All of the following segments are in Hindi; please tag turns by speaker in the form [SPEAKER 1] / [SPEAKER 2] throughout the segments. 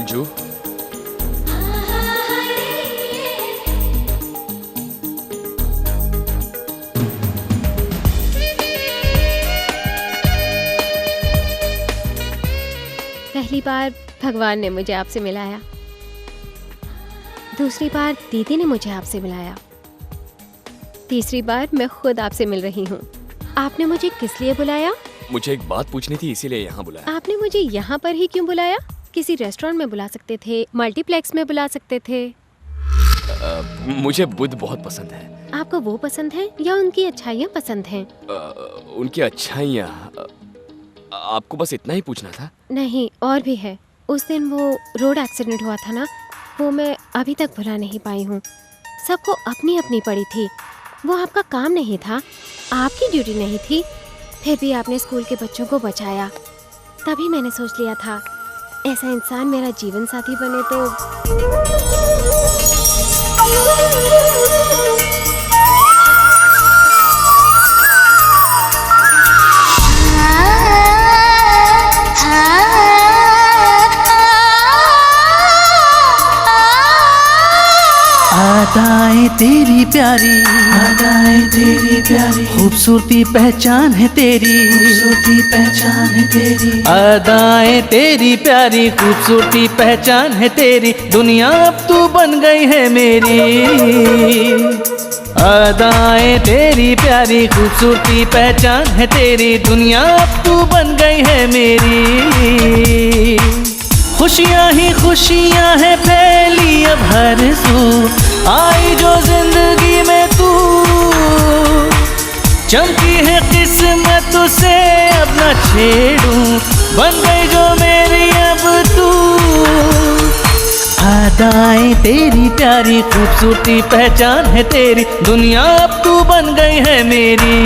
[SPEAKER 1] अंजू,
[SPEAKER 2] पहली बार भगवान ने मुझे आपसे मिलाया, दूसरी बार दीदी ने मुझे आपसे मिलाया, तीसरी बार मैं खुद आपसे मिल रही हूँ। आपने मुझे किस लिए बुलाया?
[SPEAKER 1] मुझे एक बात पूछनी थी, इसीलिए यहाँ बुलाया।
[SPEAKER 2] आपने मुझे यहाँ पर ही क्यों बुलाया? किसी रेस्टोरेंट में बुला सकते थे, मल्टीप्लेक्स में बुला सकते थे।
[SPEAKER 1] मुझे बुद्ध बहुत पसंद है।
[SPEAKER 2] आपको वो पसंद है या उनकी अच्छाइयाँ पसंद हैं?
[SPEAKER 1] उनकी अच्छाइयाँ। आपको बस इतना ही पूछना था?
[SPEAKER 2] नहीं, और भी है। उस दिन वो रोड एक्सीडेंट हुआ था ना, वो मैं अभी तक भुला नहीं पाई हूँ। सबको अपनी अपनी पड़ी थी, वो आपका काम नहीं था, आपकी ड्यूटी नहीं थी, फिर भी आपने स्कूल के बच्चों को बचाया। तभी मैंने सोच लिया था ऐसा इंसान मेरा जीवन साथी बने तो।
[SPEAKER 3] अदाएं तेरी प्यारी, अदाएं तेरी प्यारी, खूबसूरती पहचान है तेरी, खूबसूरती पहचान है तेरी। अदाएं तेरी प्यारी, खूबसूरती पहचान है तेरी, दुनिया अब तू बन गई है मेरी। अदाएं तेरी प्यारी, खूबसूरती पहचान है तेरी, दुनिया अब तू बन गई है मेरी। खुशियाँ ही खुशियाँ हैं फैली अब हर सू, आई जो जिंदगी में तू, चमकी है किस्मत से अब न छेड़ूं, बन गई जो मेरी अब तू। अदाएं तेरी प्यारी, खूबसूरती पहचान है तेरी, दुनिया अब तू बन गई है मेरी।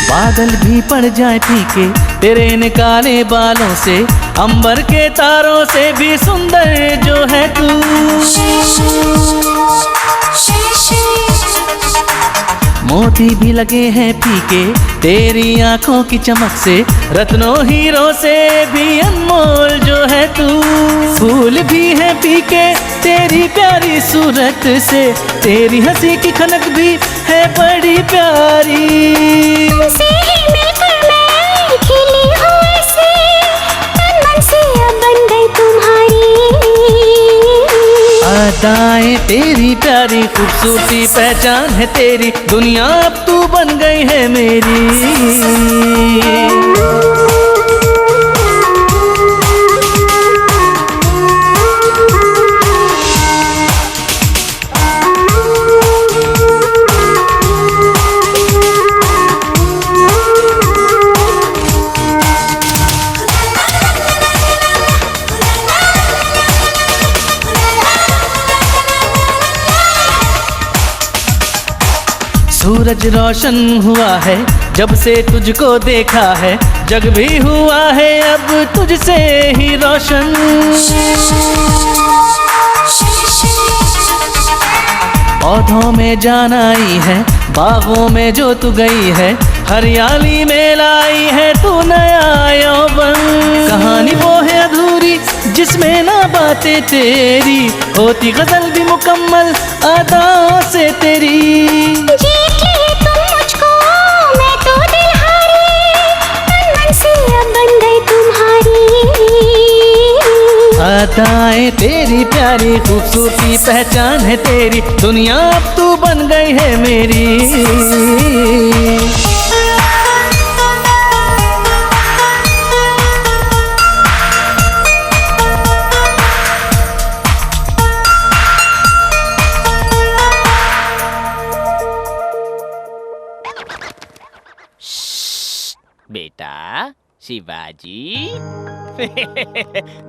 [SPEAKER 3] बादल भी पड़ जाए फीके तेरे इन काले बालों से, अंबर के तारों से भी सुंदर जो है तू। मोती भी लगे हैं फीके तेरी आंखों की चमक से, रत्नों हीरों से भी अनमोल जो है तू। फूल भी है फीके तेरी प्यारी सूरत से, तेरी हंसी की खनक भी है बड़ी प्यारी।
[SPEAKER 4] तुमसे ही मिलकर मैं खिली हूँ ऐसे, तन मन से अब बन गई तुम्हारी।
[SPEAKER 3] अदाएं तेरी प्यारी, खूबसूरती पहचान है तेरी, दुनिया अब तू बन गई है मेरी। सूरज रोशन हुआ है जब से तुझको देखा है, जग भी हुआ है अब तुझसे ही रोशन। पौधों में जान आई है, बागों में जो तू गई है, हरियाली में लाई है तू नया यौवन। कहानी वो है अधूरी जिसमें ना बातें तेरी, होती गजल भी मुकम्मल अदाओं से तेरी। अदाएं तेरी प्यारी, खूबसूरती पहचान है तेरी, दुनिया अब तू बन गई है मेरी।
[SPEAKER 5] बेटा शिवाजी।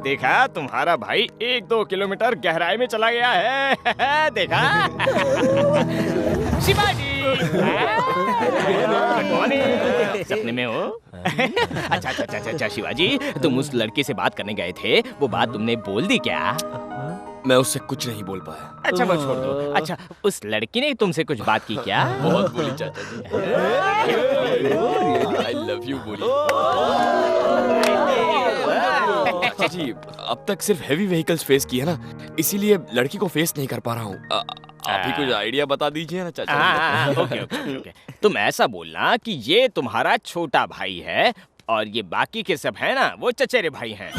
[SPEAKER 5] देखा तुम्हारा भाई 1-2 किलोमीटर गहराई में चला गया है। देखा शिवाजी। Good morning. सपने में हो? अच्छा शिवाजी, तुम उस लड़की से बात करने गए थे, वो बात तुमने बोल दी क्या?
[SPEAKER 1] मैं उससे कुछ नहीं बोल पाया।
[SPEAKER 5] अच्छा वो छोड़ दो। अच्छा उस लड़की ने तुमसे कुछ बात की क्या?
[SPEAKER 1] बहुत बोली चाचा जी। आई लव यू बोली। चाचा जी, अब तक सिर्फ हेवी व्हीकल्स फेस किए ना, इसीलिए लड़की को फेस नहीं कर पा रहा हूँ। आप ही कुछ आइडिया बता दीजिए ना चाचा जी।
[SPEAKER 5] ओके। तुम ऐसा बोलना कि ये तुम्हारा छोटा भाई है और ये बाकी के सब है ना, वो चचेरे भाई हैं।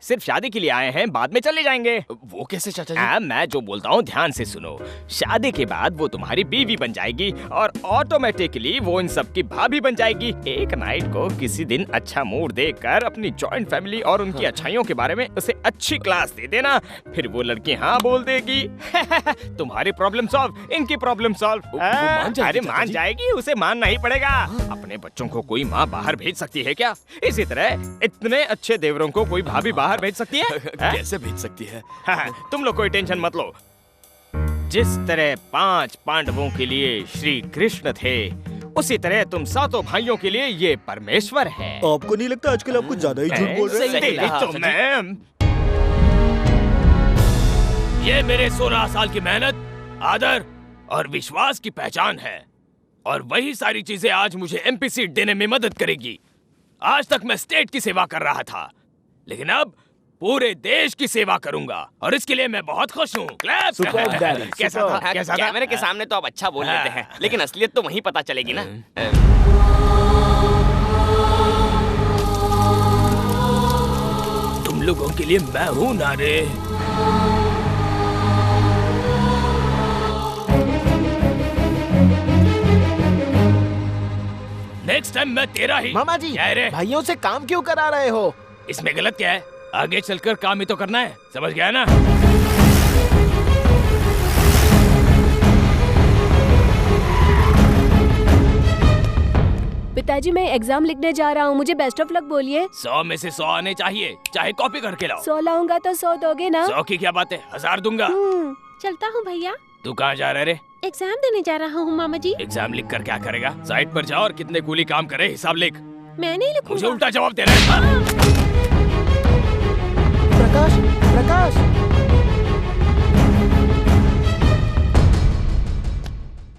[SPEAKER 5] सिर्फ शादी के लिए आए हैं, बाद में चले जाएंगे।
[SPEAKER 1] वो कैसे चाचा जी?
[SPEAKER 5] मैं जो बोलता हूँ ध्यान से सुनो। शादी के बाद वो तुम्हारी बीवी बन जाएगी और ऑटोमेटिकली वो इन सब की भाभी बन जाएगी। एक नाइट को किसी दिन अच्छा मूड देखकर अपनी जॉइंट फैमिली और उनकी अच्छाइयों के बारे में उसे अच्छी क्लास दे देना, फिर वो लड़की हाँ बोल देगी। तुम्हारी प्रॉब्लम सॉल्व, इनकी प्रॉब्लम सॉल्व। अरे मान जाएगी, उसे मानना ही पड़ेगा। अपने बच्चों को कोई माँ बाहर भेज सकती है क्या? इसी तरह इतने अच्छे देवरों को कोई भाभी बाहर भेज सकती है?
[SPEAKER 1] कैसे भेज सकती है?
[SPEAKER 5] तुम लोग कोई टेंशन मत लो। जिस तरह 5 पांडवों के लिए श्री कृष्ण थे, उसी तरह तुम 7 भाइयों के लिए ये परमेश्वर है।
[SPEAKER 6] आपको नहीं लगता आजकल आप कुछ ज्यादा ही झूठ बोल रहे हैं?
[SPEAKER 5] ये मेरे 16 साल की मेहनत, आदर और विश्वास की पहचान है, और वही सारी चीजें आज मुझे एमपी सीट देने में मदद करेगी। आज तक मैं स्टेट की सेवा कर रहा था, लेकिन अब पूरे देश की सेवा करूंगा, और इसके लिए मैं बहुत खुश हूँ। कैसा था?
[SPEAKER 1] कैमरे के सामने तो आप अच्छा बोल लेते हैं, लेकिन असलियत तो वहीं पता चलेगी ना।
[SPEAKER 5] तुम लोगों के लिए मैं हूँ ना रे। नेक्स्ट टाइम मैं तेरा ही।
[SPEAKER 6] मामा जी, भाइयों से काम क्यों करा रहे हो?
[SPEAKER 5] इसमें गलत क्या है? आगे चलकर काम ही तो करना है, समझ गया ना?
[SPEAKER 7] पिताजी मैं एग्जाम लिखने जा रहा हूँ, मुझे बेस्ट ऑफ लक बोलिए।
[SPEAKER 5] 100 में से 100 आने चाहिए, चाहे कॉपी करके लाओ।
[SPEAKER 7] 100 लाऊंगा तो 100 दोगे ना?
[SPEAKER 5] 100 की क्या बात है, 1000 दूंगा।
[SPEAKER 2] चलता हूँ भैया।
[SPEAKER 5] तू कहाँ जा रहा है रे?
[SPEAKER 2] एग्जाम देने जा रहा हूँ मामा जी।
[SPEAKER 5] एग्जाम लिख कर क्या करेगा? साइट पर जाओ और कितने कूली काम करे हिसाब लिख।
[SPEAKER 2] मैं नहीं लिखूंगा।
[SPEAKER 5] मुझे उल्टा जवाब दे रहा है।
[SPEAKER 6] प्रकाश,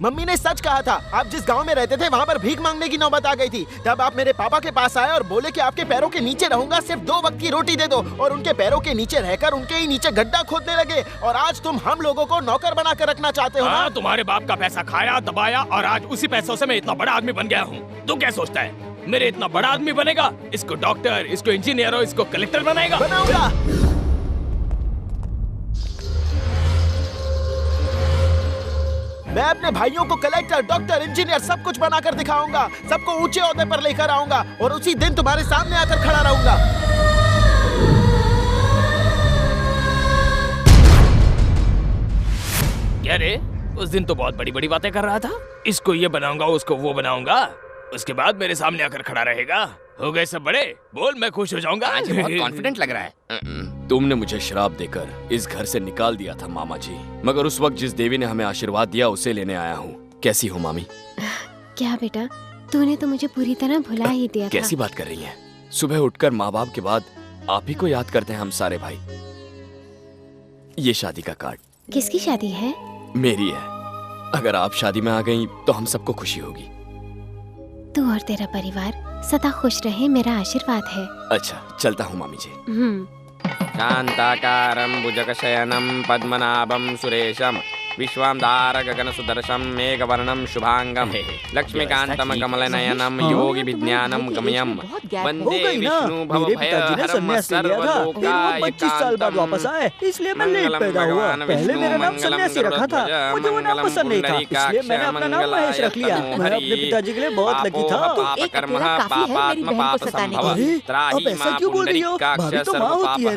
[SPEAKER 6] मम्मी ने सच कहा था। आप जिस गांव में रहते थे वहाँ पर भीख मांगने की नौबत आ गई थी। तब आप मेरे पापा के पास आए और बोले कि आपके पैरों के नीचे रहूंगा, सिर्फ 2 वक्त की रोटी दे दो। और उनके पैरों के नीचे रहकर उनके ही नीचे गड्ढा खोदने लगे। और आज तुम हम लोगों को नौकर बना कर रखना चाहते हो ना?
[SPEAKER 5] तुम्हारे बाप का पैसा खाया, दबाया, और आज उसी पैसों से मैं इतना बड़ा आदमी बन गया हूँ। तू क्या सोचता है मेरे इतना बड़ा आदमी बनेगा? इसको डॉक्टर, इसको इंजीनियर और इसको कलेक्टर बनाएगा।
[SPEAKER 6] बनाऊंगा। मैं अपने भाइयों को कलेक्टर, डॉक्टर, इंजीनियर सब कुछ बनाकर दिखाऊंगा। सबको ऊंचे ओहदे पर लेकर आऊंगा और उसी दिन तुम्हारे सामने आकर खड़ा रहूंगा।
[SPEAKER 5] क्या रे? उस दिन तो बहुत बड़ी बड़ी बातें कर रहा था। इसको ये बनाऊंगा, उसको वो बनाऊंगा, उसके बाद मेरे सामने आकर खड़ा रहेगा। हो गए सब बड़े। बोल, मैं खुश हो जाऊंगा।
[SPEAKER 1] आज बहुत कॉन्फिडेंट लग रहा है। तुमने मुझे श्राप देकर इस घर से निकाल दिया था मामा जी, मगर उस वक्त जिस देवी ने हमें आशीर्वाद दिया उसे लेने आया हूँ। कैसी हो मामी?
[SPEAKER 2] क्या बेटा, तूने तो मुझे पूरी तरह भुला ही दिया था।
[SPEAKER 1] कैसी बात कर रही हैं? सुबह उठकर माँ बाप के बाद आप ही को याद करते हैं हम सारे भाई। ये शादी का कार्ड।
[SPEAKER 2] किसकी शादी है?
[SPEAKER 1] मेरी है। अगर आप शादी में आ गई तो हम सबको खुशी होगी।
[SPEAKER 2] तू और तेरा परिवार सदा खुश रहे, मेरा आशीर्वाद है।
[SPEAKER 1] अच्छा, चलता हूँ मामी जी।
[SPEAKER 8] शांताकारं भुजगशयनं पद्मनाभं सुरेशं विश्वाधार गगन सुदर्शं मेघवर्णं शुभांगं लक्ष्मीकांतं कमलनयनं योगी विज्ञानं गमयं वंदे विष्णु भवभयहरं सर्वलोकाय
[SPEAKER 6] 25 साल बाद वापस आए, इसलिए मैं लेट पैदा हुआ। पहले मेरा नाम सन्यासी रखा था, मुझे वो नाम पसंद नहीं था, इसलिए मैंने अपना नाम महेश रख लिया। मैं अपने पिताजी के लिए बहुत लकी था।
[SPEAKER 8] पाप कर्म पापात्म पाप संभव
[SPEAKER 6] अब ऐसा क्यों बोल रही हो? भाभी तो माँ होती है।